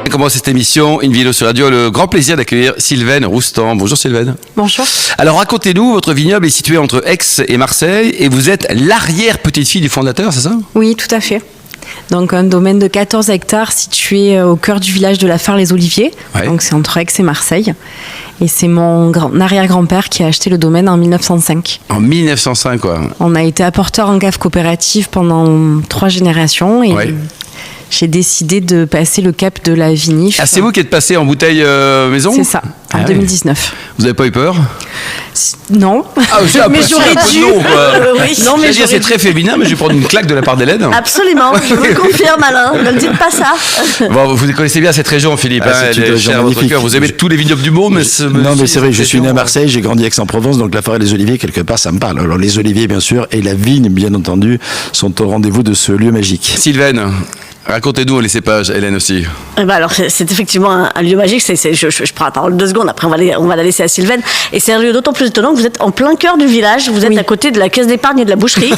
On commence cette émission, une vidéo sur radio, le grand plaisir d'accueillir Sylvaine Roustan. Bonjour Sylvaine. Bonjour. Alors racontez-nous, votre vignoble est situé entre Aix et Marseille et vous êtes l'arrière-petite-fille du fondateur, c'est ça? Oui, tout à fait. Donc un domaine de 14 hectares situé au cœur du village de la Fare-les-Oliviers. Ouais. Donc c'est entre Aix et Marseille. Et c'est mon arrière-grand-père qui a acheté le domaine en 1905. En 1905, quoi. On a été apporteur en cave coopérative pendant 3 générations et j'ai décidé de passer le cap de la vinif. Ah, c'est vous qui êtes passé en bouteille maison? C'est ça, en 2019. Vous n'avez pas eu peur? Non. Ah, mais j'aurais dû. Oui. Non, mais c'est très féminin, mais je vais prendre une claque de la part d'Hélène. Absolument, je vous le confirme, Alain. Ne me dites pas ça. Bon, vous connaissez bien cette région, Philippe. C'est une région magnifique. Vous aimez tous les vignobles du monde, mais non, mais c'est vrai. Je suis né à Marseille, j'ai grandi à Aix-en-Provence, donc la Fare-les-Oliviers, quelque part, ça me parle. Alors les oliviers, bien sûr, et la vigne, bien entendu, sont au rendez-vous de ce lieu magique. Sylvaine. Racontez-nous les cépages, Hélène aussi. Alors c'est effectivement un lieu magique. Je prends la parole 2 secondes. Après on va la laisser à Sylvaine. Et c'est un lieu d'autant plus étonnant que vous êtes en plein cœur du village. Vous êtes à côté de la caisse d'épargne et de la boucherie.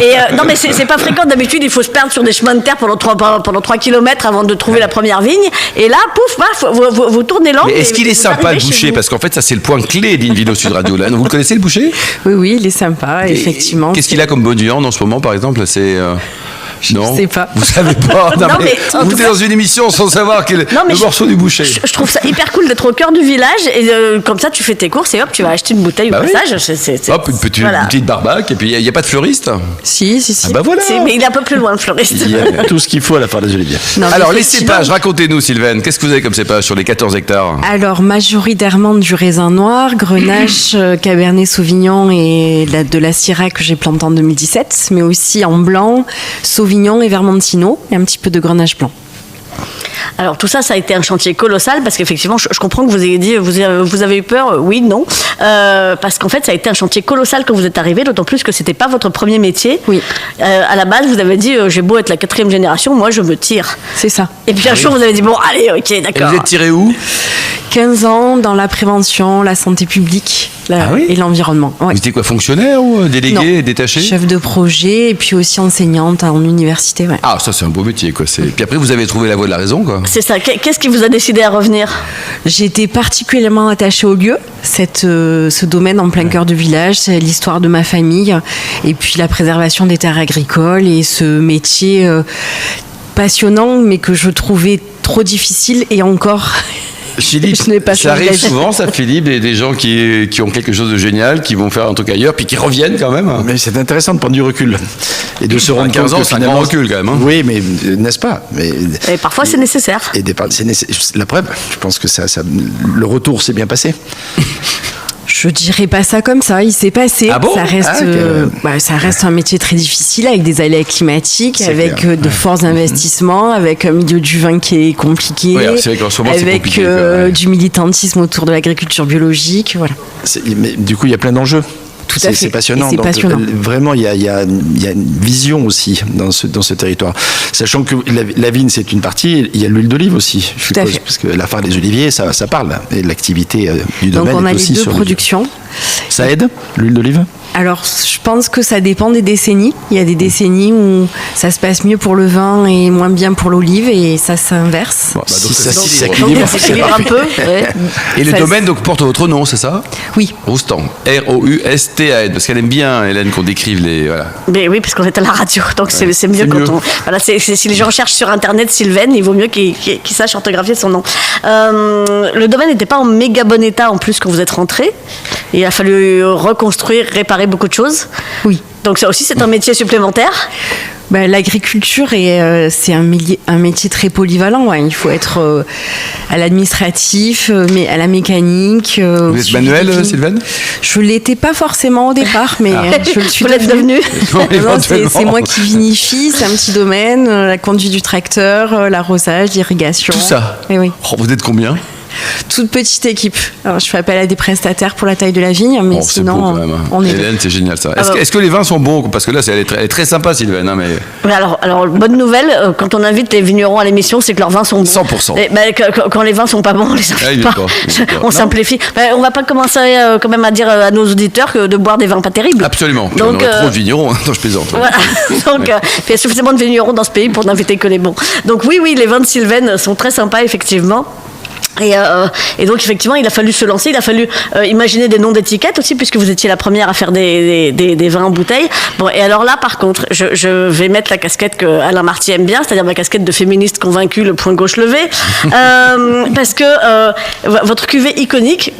Et non mais c'est pas fréquent. D'habitude il faut se perdre sur des chemins de terre pendant 3 kilomètres avant de trouver la première vigne. Et là pouf, vous tournez l'angle. Mais est-ce qu'il est sympa le boucher? Parce qu'en fait ça c'est le point clé d'Invino Sud Radio. Là. Vous le connaissez le boucher? Oui, il est sympa, effectivement. Qu'est-ce qu'il a comme bonne viande en ce moment par exemple? Non, je sais pas. Vous savez pas. Non, mais vous êtes dans une émission sans savoir quel est le morceau du boucher. Je trouve ça hyper cool d'être au cœur du village et comme ça tu fais tes courses et hop tu vas acheter une bouteille au passage. Hop, une petite barbaque et puis il n'y a pas de fleuriste. Si. Ah bah voilà. Mais il est un peu plus loin le fleuriste. Il y a tout ce qu'il faut à la Fare-les-Oliviers. Alors les cépages, racontez-nous Sylvaine, qu'est-ce que vous avez comme cépage sur les 14 hectares? Alors majoritairement du raisin noir, Grenache, Cabernet Sauvignon et de la Syrah que j'ai plantée en 2017, mais aussi en blanc, Sauvignon et Vermentino et un petit peu de Grenache blanc. Alors tout ça a été un chantier colossal parce qu'effectivement, je comprends que vous ayez dit, vous avez eu peur, oui, non, parce qu'en fait, ça a été un chantier colossal quand vous êtes arrivé, d'autant plus que c'était pas votre premier métier. Oui. À la base, vous avez dit, j'ai beau être la 4e génération, moi je me tire. C'est ça. Et puis un jour, vous avez dit, bon, allez, ok, d'accord. Et vous êtes tiré où? 15 ans dans la prévention, la santé publique et l'environnement. Ouais. Vous étiez quoi, fonctionnaire ou délégué, détaché? Chef de projet et puis aussi enseignante en université. Ouais. Ah, ça c'est un beau métier quoi. Puis après vous avez trouvé la voie de la raison quoi. C'est ça. Qu'est-ce qui vous a décidé à revenir? J'étais particulièrement attachée au lieu, ce domaine en plein cœur du village, c'est l'histoire de ma famille et puis la préservation des terres agricoles et ce métier passionnant mais que je trouvais trop difficile et encore... Philippe, ça arrive souvent, ça, Philippe, des gens qui ont quelque chose de génial, qui vont faire un truc ailleurs, puis qui reviennent quand même. Mais c'est intéressant de prendre du recul et de se rendre 15 ans, compte c'est un grand recul quand même. Hein. Oui, mais n'est-ce pas? Et parfois c'est nécessaire. La preuve, je pense que le retour s'est bien passé. Je dirais pas ça comme ça, il s'est passé. Ah bon? Ça reste un métier très difficile avec des aléas climatiques, avec de forts investissements, avec un milieu du vin qui est compliqué, c'est vrai qu'en ce moment, avec c'est du militantisme autour de l'agriculture biologique. Voilà. Mais du coup, il y a plein d'enjeux. Tout à fait. C'est passionnant. Donc, vraiment, il y a une vision aussi dans ce territoire. Sachant que la vigne, c'est une partie, il y a l'huile d'olive aussi, je suppose, parce que la Fare-les-Oliviers, ça parle. Et l'activité du domaine donc on a aussi les 2 productions. Ça aide, l'huile d'olive? Alors, je pense que ça dépend des décennies. Il y a des décennies où ça se passe mieux pour le vin et moins bien pour l'olive, et ça s'inverse. Bon, ça s'équilibre un peu. Et le domaine donc porte votre nom, c'est ça? Oui. Roustan. R-O-U-S-T-A-N. Parce qu'elle aime bien, Hélène, qu'on décrive les. Voilà. Mais oui, parce qu'on est à la radio, donc c'est mieux quand on. Voilà, si les gens cherchent sur internet Sylvaine, il vaut mieux qu'ils sachent orthographier son nom. Le domaine n'était pas en méga bon état en plus quand vous êtes rentré. Il a fallu reconstruire, réparer beaucoup de choses. Oui. Donc ça aussi, c'est un métier supplémentaire. L'agriculture, c'est un métier très polyvalent. Ouais. Il faut être à l'administratif, mais à la mécanique. Vous êtes manuel, Sylvaine? Je ne l'étais pas forcément au départ, mais je le suis devenue. C'est moi qui vinifie, c'est un petit domaine. La conduite du tracteur, l'arrosage, l'irrigation. Tout ça? Et oui. Vous êtes combien? Toute petite équipe. Alors, je fais appel à des prestataires pour la taille de la vigne, mais sinon, c'est beau, quand même, hein. on est Hélène, c'est génial ça. Est-ce que les vins sont bons? Parce que là, elle est très sympa, Sylvaine. Hein, mais... Oui, alors, bonne nouvelle, quand on invite les vignerons à l'émission, c'est que leurs vins sont bons. 100%. Quand les vins sont pas bons, on les invite pas. On simplifie. On va pas commencer quand même à dire à nos auditeurs que de boire des vins pas terribles. Absolument. Donc, on aurait trop de vignerons, non, je plaisante. Voilà. Donc, il y a suffisamment de vignerons dans ce pays pour n'inviter que les bons. Donc oui, les vins de Sylvaine sont très sympas, effectivement. Et donc effectivement il a fallu se lancer, il a fallu imaginer des noms d'étiquettes aussi, puisque vous étiez la première à faire des vins en bouteille. Bon, et alors là par contre je vais mettre la casquette que Alain Marty aime bien, c'est-à-dire ma casquette de féministe convaincue, le poing gauche levé, parce que votre cuvée iconique,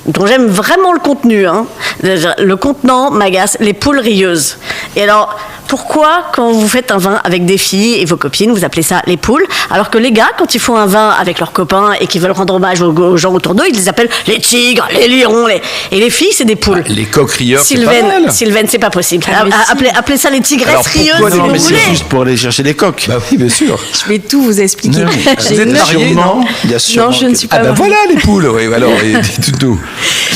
dont j'aime vraiment le contenu, hein, le contenant m'agace, les poules rieuses. Et alors pourquoi, quand vous faites un vin avec des filles et vos copines, vous appelez ça les poules, alors que les gars, quand ils font un vin avec leurs copains et qu'ils veulent rendre hommage aux gens autour d'eux, ils les appellent les tigres, les lions, et les filles, c'est des poules. Les coqs rieurs, Sylvaine, c'est pas possible. Appelez ça les tigresses rieuses, si vous voulez. C'est juste pour aller chercher les coqs. Bah oui, bien sûr. Je vais tout vous expliquer. Vous êtes mariés, non? Non, je ne suis pas mariée. Voilà les poules, oui, alors, dites-nous.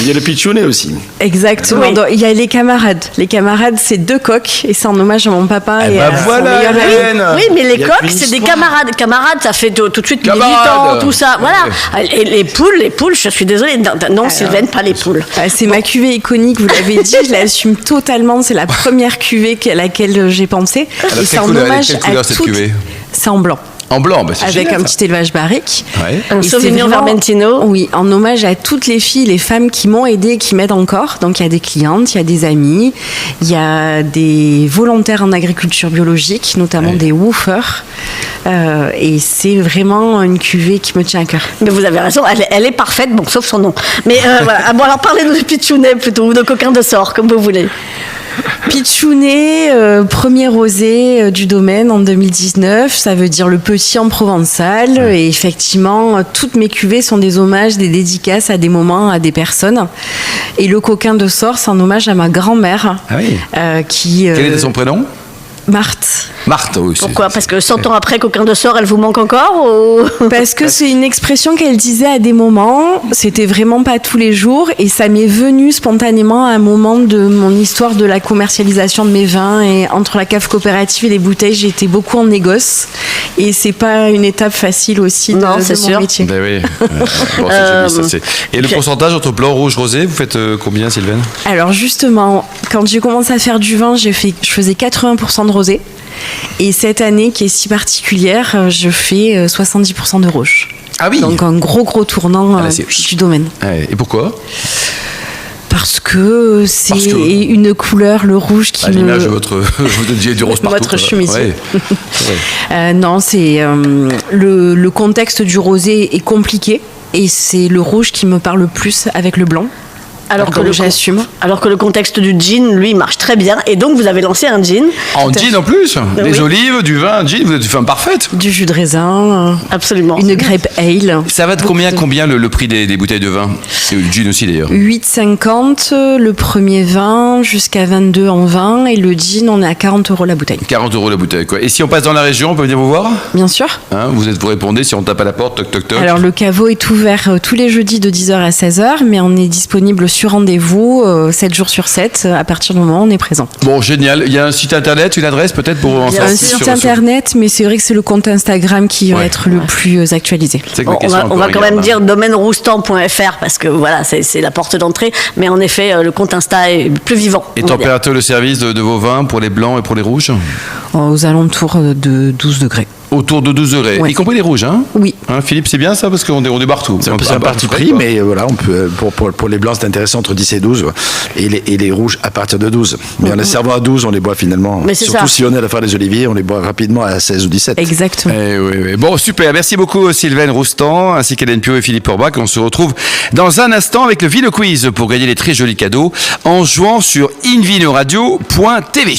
Il y a le pitchounet aussi. Exactement. Oui. Donc, il y a les camarades. Les camarades, c'est 2 coqs, et c'est en hommage à mon papa et à son meilleur ami. Hélène. Oui, mais les coqs, c'est des camarades. Camarades, ça fait tout de suite militant, tout ça. Voilà. Et les poules, je suis désolée. Non, Sylvaine, pas les poules. C'est ma cuvée iconique, vous l'avez dit, je l'assume totalement. C'est la première cuvée à laquelle j'ai pensé. Alors, et c'est en hommage à cette toutes. cuvée? C'est en blanc. En blanc, bah c'est Avec génial, un petit élevage barrique. Ouais. Un Et Sauvignon c'est vraiment- Vermentino. Oui, en hommage à toutes les filles, les femmes qui m'ont aidée et qui m'aident encore. Donc il y a des clientes, il y a des amis, il y a des volontaires en agriculture biologique, notamment des woofers. Et c'est vraiment une cuvée qui me tient à cœur. Mais vous avez raison, elle est parfaite, bon, sauf son nom. Mais voilà. Bon, alors parlez-nous de pitchounet plutôt, ou de coquin de sort, comme vous voulez. Pitchounet, premier rosé du domaine en 2019, ça veut dire le petit en provençal. Et effectivement, toutes mes cuvées sont des hommages, des dédicaces à des moments, à des personnes. Et le coquin de sort, c'est un hommage à ma grand-mère. Ah oui. Qui, Quel était son prénom? Marthe. Marthe, oui. Pourquoi? Parce que 100 ans après, coquin de sort, elle vous manque encore ou... Parce que c'est une expression qu'elle disait à des moments, c'était vraiment pas tous les jours, et ça m'est venu spontanément à un moment de mon histoire de la commercialisation de mes vins, et entre la cave coopérative et les bouteilles, j'ai été beaucoup en négoce, et c'est pas une étape facile aussi Non, de c'est mon sûr. métier. Ben oui. Bon, c'est joli, ça. Et le pourcentage entre blanc, rouge, rosé, vous faites combien, Sylvaine? Alors justement, quand j'ai commencé à faire du vin, je faisais 80% de rosé. Et cette année qui est si particulière, je fais 70% de rouge. Ah oui. Donc un gros tournant là, c'est- du domaine. Ouais. Et pourquoi? Parce que c'est une couleur, le rouge, qui À l'image de votre du rose partout. Votre chemise. Ouais. Ouais. Non, c'est le contexte du rosé est compliqué. Et c'est le rouge qui me parle le plus avec le blanc. Alors que j'assume. Alors que le contexte du gin, lui, marche très bien. Et donc, vous avez lancé un gin. En gin en plus? Oui. Des olives, du vin, un gin, vous êtes une femme parfaite. Du jus de raisin, Absolument. une grape ale. Ça va de combien le prix des bouteilles de vin? Et du gin aussi d'ailleurs. 8,50 le premier vin, jusqu'à 22 en vin. Et le gin, on est à 40 € la bouteille. 40 € la bouteille, quoi. Et si on passe dans la région, on peut venir vous voir? Bien sûr. Hein, vous répondez si on tape à la porte, toc toc toc. Alors le caveau est ouvert tous les jeudis de 10h à 16h, mais on est disponible sur rendez-vous 7 jours sur 7, à partir du moment où on est présent. Bon, génial. Il y a un site internet, une adresse peut-être pour en Il y a un site internet, mais c'est vrai que c'est le compte Instagram qui va être le plus actualisé. C'est que ma On question va encore quand même regarde. dire domaineroustan.fr parce que voilà, c'est la porte d'entrée. Mais en effet, le compte Insta est plus vivant. Et on va dire. température de service de vos vins pour les blancs et pour les rouges? Aux alentours de 12 degrés. Autour de 12 degrés, Ouais. y compris les rouges, hein? Oui. Hein, Philippe, c'est bien ça parce qu'on est partout. C'est un parti pris, mais voilà, on peut, pour les blancs, c'est intéressant entre 10 et 12, et les rouges à partir de 12. Mais en les servant à 12, on les boit finalement. Mais c'est surtout ça. si on est à la fin des oliviers, on les boit rapidement à 16 ou 17. Exactement. Oui. Bon, super. Merci beaucoup Sylvaine Roustan, ainsi qu'Hélène Pio et Philippe Orbach. On se retrouve dans un instant avec le Vino Quiz pour gagner les très jolis cadeaux en jouant sur invinoradio.tv.